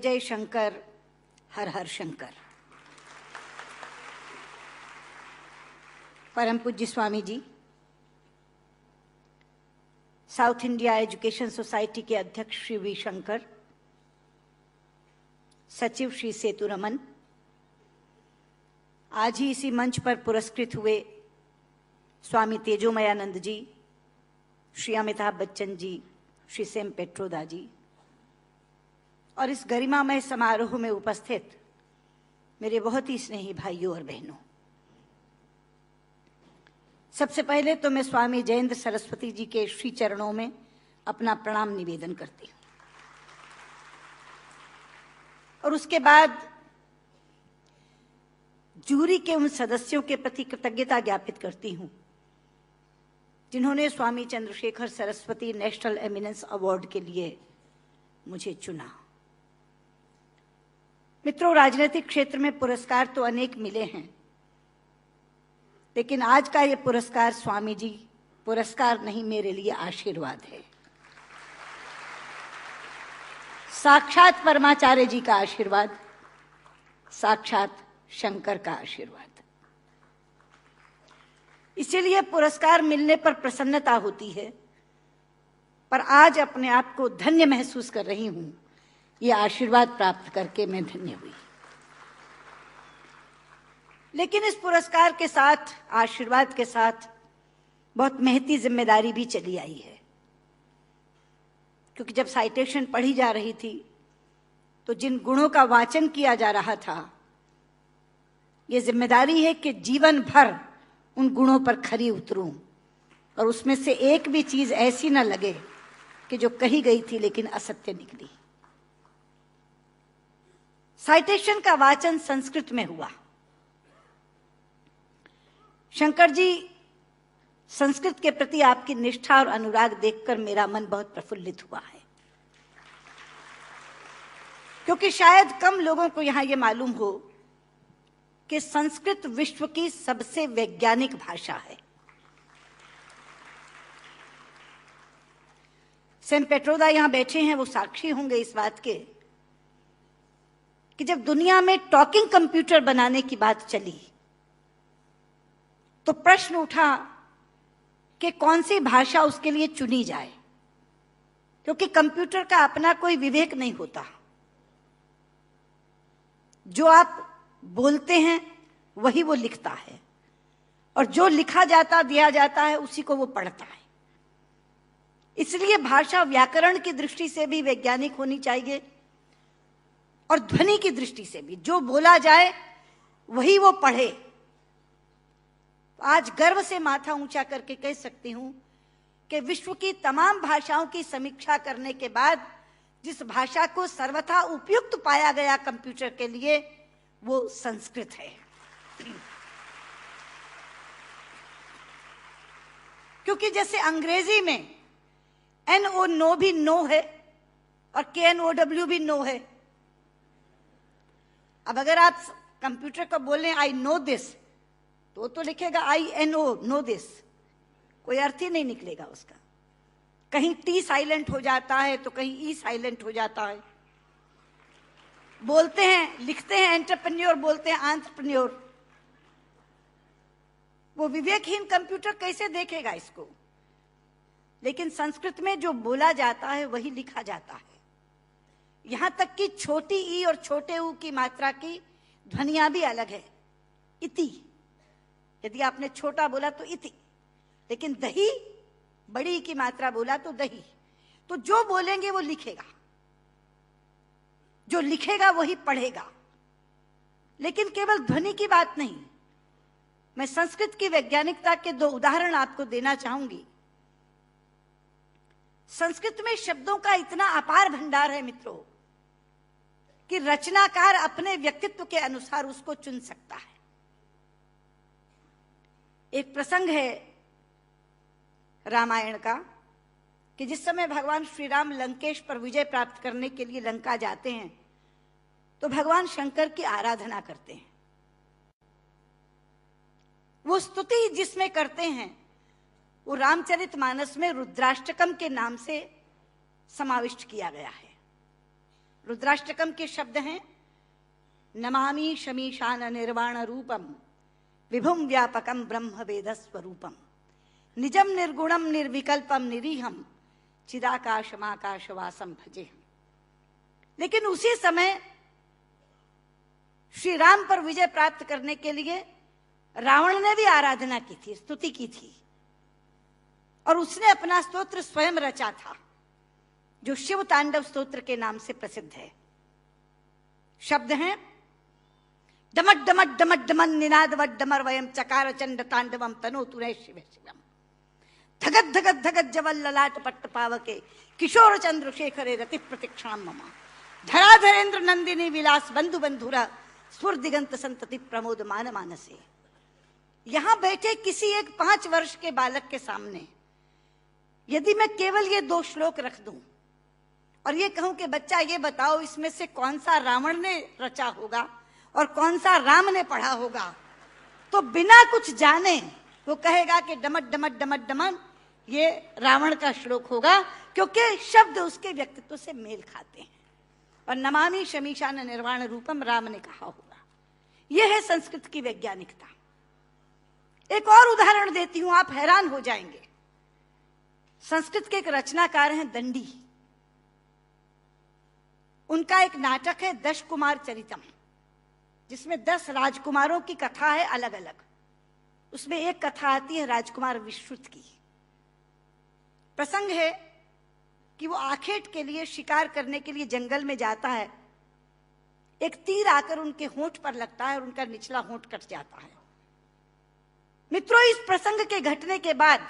जय शंकर, हर हर शंकर। परम पूज्य Swami ji, south India education society के अध्यक्ष श्री वी शंकर, सचिव श्री सेतु रमन, आज ही इसी मंच पर पुरस्कृत हुए स्वामी तेजोमयानंद जी, श्री अमिताभ बच्चन जी, श्री सेम पेट्रोदा जी, और इस गरिमामय समारोह में उपस्थित मेरे बहुत ही स्नेही भाइयों और बहनों, सबसे पहले तो मैं स्वामी जयेंद्र सरस्वती जी के श्री चरणों में अपना प्रणाम निवेदन करती हूं, और उसके बाद जूरी के उन सदस्यों के प्रति कृतज्ञता ज्ञापित करती हूं जिन्होंने Swami Chandrashekhar Saraswati national eminence award के लिए मुझे चुना। मित्रों, राजनीतिक क्षेत्र में पुरस्कार तो अनेक मिले हैं, लेकिन आज का ये पुरस्कार स्वामी जी पुरस्कार नहीं, मेरे लिए आशीर्वाद है। साक्षात परमाचार्य जी का आशीर्वाद, साक्षात शंकर का आशीर्वाद। इसीलिए पुरस्कार मिलने पर प्रसन्नता होती है, पर आज अपने आप को धन्य महसूस कर रही हूं। ये आशीर्वाद प्राप्त करके मैं धन्य हुई। लेकिन इस पुरस्कार के साथ, आशीर्वाद के साथ बहुत महती जिम्मेदारी भी चली आई है, क्योंकि जब साइटेशन पढ़ी जा रही थी तो जिन गुणों का वाचन किया जा रहा था, ये जिम्मेदारी है कि जीवन भर उन गुणों पर खरी उतरूं और उसमें से एक भी चीज ऐसी न लगे कि जो कही गई थी लेकिन असत्य निकली। साइटेशन का वाचन संस्कृत में हुआ। शंकर जी, संस्कृत के प्रति आपकी निष्ठा और अनुराग देखकर मेरा मन बहुत प्रफुल्लित हुआ है, क्योंकि शायद कम लोगों को यहां यह मालूम हो कि संस्कृत विश्व की सबसे वैज्ञानिक भाषा है। सेम पेट्रोदा यहां बैठे हैं, वो साक्षी होंगे इस बात के कि जब दुनिया में टॉकिंग कंप्यूटर बनाने की बात चली तो प्रश्न उठा कि कौन सी भाषा उसके लिए चुनी जाए, क्योंकि कंप्यूटर का अपना कोई विवेक नहीं होता। जो आप बोलते हैं वही वो लिखता है, और जो लिखा जाता दिया जाता है उसी को वो पढ़ता है। इसलिए भाषा व्याकरण की दृष्टि से भी वैज्ञानिक होनी चाहिए और ध्वनि की दृष्टि से भी। जो बोला जाए वही वो पढ़े। आज गर्व से माथा ऊंचा करके कह सकती हूं कि विश्व की तमाम भाषाओं की समीक्षा करने के बाद जिस भाषा को सर्वथा उपयुक्त पाया गया कंप्यूटर के लिए, वो संस्कृत है। क्योंकि जैसे अंग्रेजी में NO नो भी नो है और KNOW भी नो है। अब अगर आप कंप्यूटर को बोलें आई नो दिस, तो लिखेगा INO नो दिस, कोई अर्थ ही नहीं निकलेगा उसका। कहीं T साइलेंट हो जाता है तो कहीं E साइलेंट हो जाता है। बोलते हैं, लिखते हैं एंटरप्रेन्योर, बोलते हैं एंटरप्रेन्योर। वो विवेकहीन कंप्यूटर कैसे देखेगा इसको? लेकिन संस्कृत में जो बोला जाता है वही लिखा जाता है। यहां तक कि छोटी ई और छोटे ऊ की मात्रा की ध्वनियां भी अलग है। इति, यदि आपने छोटा बोला तो इति, लेकिन दही, बड़ी की मात्रा बोला तो दही। तो जो बोलेंगे वो लिखेगा, जो लिखेगा वही पढ़ेगा। लेकिन केवल ध्वनि की बात नहीं, मैं संस्कृत की वैज्ञानिकता के 2 उदाहरण आपको देना चाहूंगी। संस्कृत में शब्दों का इतना अपार भंडार है मित्रों कि रचनाकार अपने व्यक्तित्व के अनुसार उसको चुन सकता है। एक प्रसंग है रामायण का कि जिस समय भगवान श्री राम लंकेश पर विजय प्राप्त करने के लिए लंका जाते हैं तो भगवान शंकर की आराधना करते हैं। वो स्तुति जिसमें करते हैं वो रामचरितमानस में रुद्राष्टकम के नाम से समाविष्ट किया गया है। रुद्राष्टकम के शब्द हैं, नमामि शमीशान निर्वाण रूपम विभुम व्यापकम ब्रह्म वेद स्वरूपम निजम निर्गुणम निर्विकल्पम निरीहम चिदाकाशमाकाशवासम भजेहम। लेकिन उसी समय श्री राम पर विजय प्राप्त करने के लिए रावण ने भी आराधना की थी, स्तुति की थी, और उसने अपना स्तोत्र स्वयं रचा था, जो शिव तांडव स्तोत्र के नाम से प्रसिद्ध है। शब्द हैं, डमट डमट डमट डमन निनाद वट डमर वयम चकार चंड तांडवम तनो तुरे शिव शिवम धगत धगत धगत जवल ललाट पट्ट पावके किशोर चंद्र शेखरे रति प्रतिक्षण मम धराधरेन्द्र नंदिनी विलास बंधु बंधुरा स्फुर दिगंत संतति प्रमोद मान मानसे। यहां बैठे किसी एक 5 वर्ष के बालक के सामने यदि मैं केवल ये 2 श्लोक रख दूं और ये कहूं कि बच्चा ये बताओ इसमें से कौन सा रावण ने रचा होगा और कौन सा राम ने पढ़ा होगा, तो बिना कुछ जाने वो कहेगा कि डमट डमट डमट डमन ये रावण का श्लोक होगा, क्योंकि शब्द उसके व्यक्तित्व से मेल खाते हैं। और नमामि शमीशान निर्वाण रूपम राम ने कहा होगा। यह है संस्कृत की वैज्ञानिकता। एक और उदाहरण देती हूं, आप हैरान हो जाएंगे। संस्कृत के एक रचनाकार हैं दंडी, उनका एक नाटक है 10 कुमार चरितम, जिसमें 10 राजकुमारों की कथा है अलग अलग। उसमें एक कथा आती है राजकुमार विश्रुत की। प्रसंग है कि वो आखेट के लिए शिकार करने के लिए जंगल में जाता है। एक तीर आकर उनके होंठ पर लगता है और उनका निचला होंठ कट जाता है। मित्रों, इस प्रसंग के घटने के बाद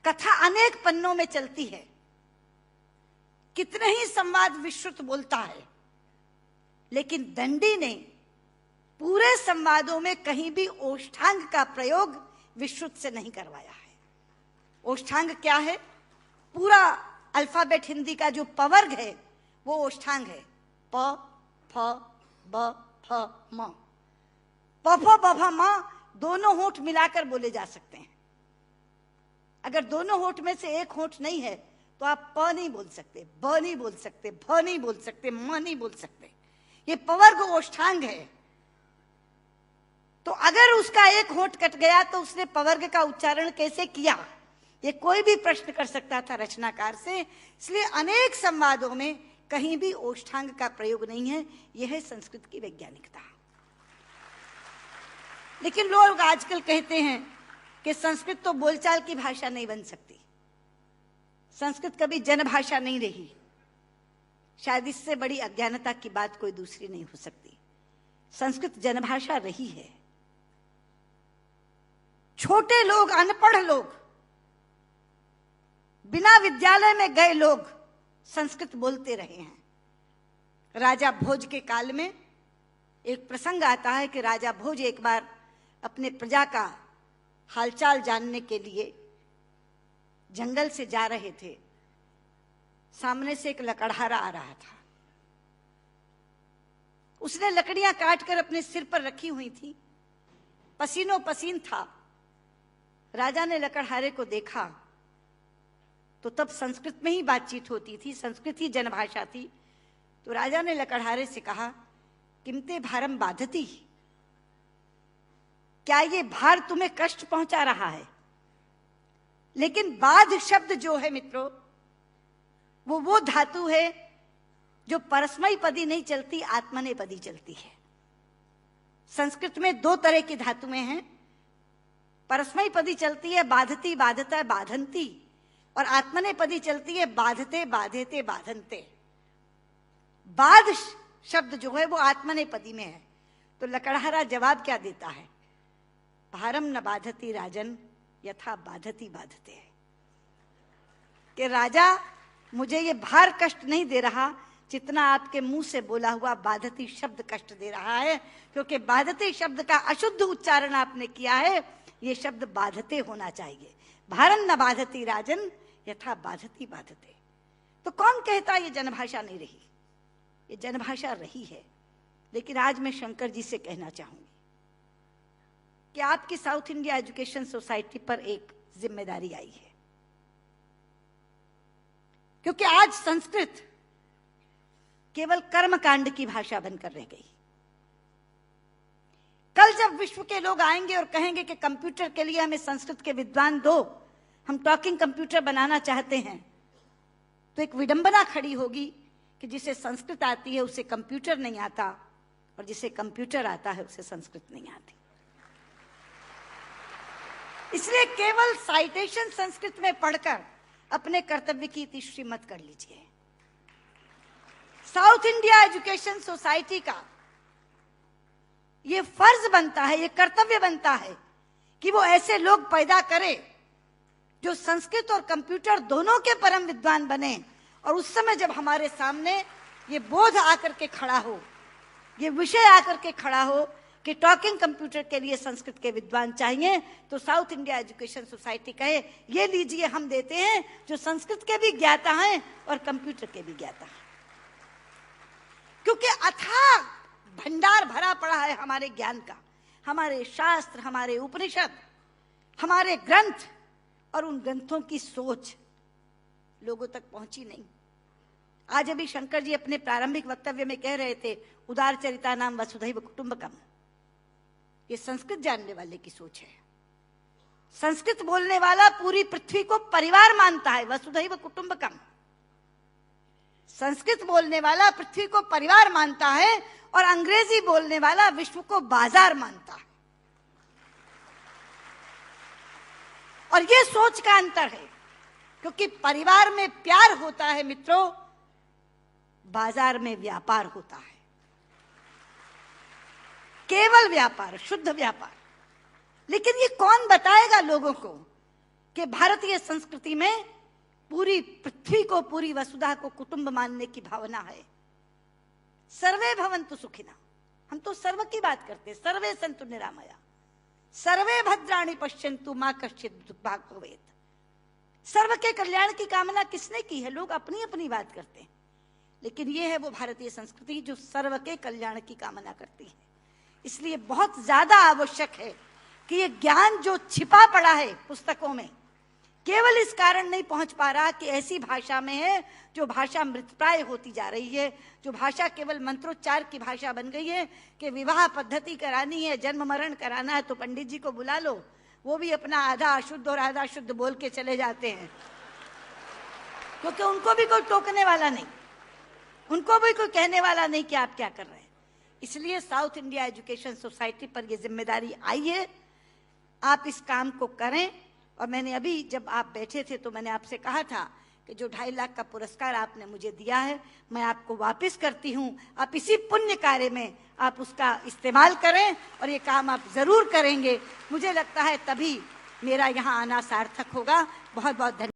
कथा अनेक पन्नों में चलती है। कितने ही संवाद विश्रुत बोलता है, लेकिन दंडी ने पूरे संवादों में कहीं भी ओष्ठांग का प्रयोग विश्रुत से नहीं करवाया है। ओष्ठांग क्या है? पूरा अल्फाबेट हिंदी का जो पवर्ग है वो ओष्ठांग है। प फ ब फ म। प फ ब फ म दोनों होंठ मिलाकर बोले जा सकते हैं। अगर दोनों होंठ में से एक होंठ नहीं है तो आप प नहीं बोल सकते, ब नहीं बोल सकते, भ नहीं बोल सकते, म नहीं बोल सकते। ये पवर्ग ओष्ठांग है। तो अगर उसका एक होंठ कट गया तो उसने पवर्ग का उच्चारण कैसे किया, ये कोई भी प्रश्न कर सकता था रचनाकार से। इसलिए अनेक संवादों में कहीं भी ओष्ठांग का प्रयोग नहीं है। यह है संस्कृत की वैज्ञानिकता। लेकिन लोग आजकल कहते हैं कि संस्कृत तो बोलचाल की भाषा नहीं बन सकती, संस्कृत कभी जनभाषा नहीं रही। शायद इससे बड़ी अज्ञानता की बात कोई दूसरी नहीं हो सकती। संस्कृत जनभाषा रही है। छोटे लोग, अनपढ़ लोग, बिना विद्यालय में गए लोग संस्कृत बोलते रहे हैं। राजा भोज के काल में एक प्रसंग आता है कि राजा भोज एक बार अपने प्रजा का हालचाल जानने के लिए जंगल से जा रहे थे। सामने से एक लकड़हारा आ रहा था। उसने लकड़ियां काटकर अपने सिर पर रखी हुई थी, पसीनों पसीन था। राजा ने लकड़हारे को देखा तो तब संस्कृत में ही बातचीत होती थी, संस्कृत ही जनभाषा थी। तो राजा ने लकड़हारे से कहा, किमते भारम बाधती, क्या ये भार तुम्हें कष्ट पहुंचा रहा है? लेकिन बाध शब्द जो है मित्रों, वो धातु है जो परस्मयी पदी नहीं चलती, आत्मनेपदी चलती है। संस्कृत में 2 तरह की धातुएं हैं। परस्मयी पदी चलती है बाधती, बाधता, बाधंती, और आत्मनेपदी चलती है बाधते, बाधेते, बाधनते। बाध शब्द जो है वो आत्मनेपदी में है। तो लकड़हारा जवाब क्या देता है? भारम न बाधती राजन यथा बाधती बाधते। कि राजा, मुझे ये भार कष्ट नहीं दे रहा जितना आपके मुंह से बोला हुआ बाधती शब्द कष्ट दे रहा है, क्योंकि बाधती शब्द का अशुद्ध उच्चारण आपने किया है। ये शब्द बाधते होना चाहिए। भारम न बाधती राजन यथा बाधती बाधते। तो कौन कहता ये जनभाषा नहीं रही? ये जनभाषा रही है। लेकिन आज मैं शंकर जी से कहना चाहूंगी कि आपकी साउथ इंडिया एजुकेशन सोसाइटी पर एक जिम्मेदारी आई है, क्योंकि आज संस्कृत केवल कर्मकांड की भाषा बनकर रह गई। कल जब विश्व के लोग आएंगे और कहेंगे कि कंप्यूटर के लिए हमें संस्कृत के विद्वान दो, हम टॉकिंग कंप्यूटर बनाना चाहते हैं, तो एक विडंबना खड़ी होगी कि जिसे संस्कृत आती है उसे कंप्यूटर नहीं आता, और जिसे कंप्यूटर आता है उसे संस्कृत नहीं आती। इसलिए केवल साइटेशन संस्कृत में पढ़कर अपने कर्तव्य की तीसरी मत कर लीजिए। साउथ इंडिया एजुकेशन सोसाइटी का ये फर्ज बनता है, ये कर्तव्य बनता है कि वो ऐसे लोग पैदा करे जो संस्कृत और कंप्यूटर दोनों के परम विद्वान बने, और उस समय जब हमारे सामने ये बोध आकर के खड़ा हो, ये विषय आकर के खड़ा हो कि टॉकिंग कंप्यूटर के लिए संस्कृत के विद्वान चाहिए, तो साउथ इंडिया एजुकेशन सोसाइटी कहे ये लीजिए, हम देते हैं जो संस्कृत के भी ज्ञाता हैं और कंप्यूटर के भी ज्ञाता हैं। क्योंकि अथाह भंडार भरा पड़ा है हमारे ज्ञान का, हमारे शास्त्र, हमारे उपनिषद, हमारे ग्रंथ, और उन ग्रंथों की सोच लोगों तक पहुंची नहीं। आज अभी शंकर जी अपने प्रारंभिक वक्तव्य में कह रहे थे, उदार चरिता नाम वसुधैव कुटुंबकम। ये संस्कृत जानने वाले की सोच है। संस्कृत बोलने वाला पूरी पृथ्वी को परिवार मानता है, वसुधैव कुटुंबकम। संस्कृत बोलने वाला पृथ्वी को परिवार मानता है, और अंग्रेजी बोलने वाला विश्व को बाजार मानता है। और यह सोच का अंतर है, क्योंकि परिवार में प्यार होता है मित्रों, बाजार में व्यापार होता है, केवल व्यापार, शुद्ध व्यापार। लेकिन ये कौन बताएगा लोगों को कि भारतीय संस्कृति में पूरी पृथ्वी को, पूरी वसुधा को कुटुंब मानने की भावना है। सर्वे भवन्तु सुखिनः, हम तो सर्व की बात करते हैं, सर्वे सन्तु निरामया, सर्वे भद्राणि पश्यन्तु मा कश्चित् दुर्भाग् भवेत्। सर्व के कल्याण की कामना किसने की है? लोग अपनी अपनी बात करते हैं, लेकिन ये है वो भारतीय संस्कृति जो सर्व के कल्याण की कामना करती है। इसलिए बहुत ज्यादा आवश्यक है कि ये ज्ञान जो छिपा पड़ा है पुस्तकों में, केवल इस कारण नहीं पहुंच पा रहा कि ऐसी भाषा में है जो भाषा मृतप्राय होती जा रही है, जो भाषा केवल मंत्रोच्चार की भाषा बन गई है कि विवाह पद्धति करानी है, जन्म मरण कराना है तो पंडित जी को बुला लो, वो भी अपना आधा अशुद्ध और आधा शुद्ध बोल के चले जाते हैं, क्योंकि उनको भी कोई टोकने वाला नहीं, उनको भी कोई कहने वाला नहीं कि आप क्या कर रहे हैं। इसलिए साउथ इंडिया एजुकेशन सोसाइटी पर यह जिम्मेदारी आई है, आप इस काम को करें। और मैंने अभी जब आप बैठे थे तो मैंने आपसे कहा था कि जो 2.5 लाख का पुरस्कार आपने मुझे दिया है, मैं आपको वापस करती हूं। आप इसी पुण्य कार्य में आप उसका इस्तेमाल करें, और ये काम आप जरूर करेंगे। मुझे लगता है तभी मेरा यहाँ आना सार्थक होगा। बहुत बहुत धन्यवाद।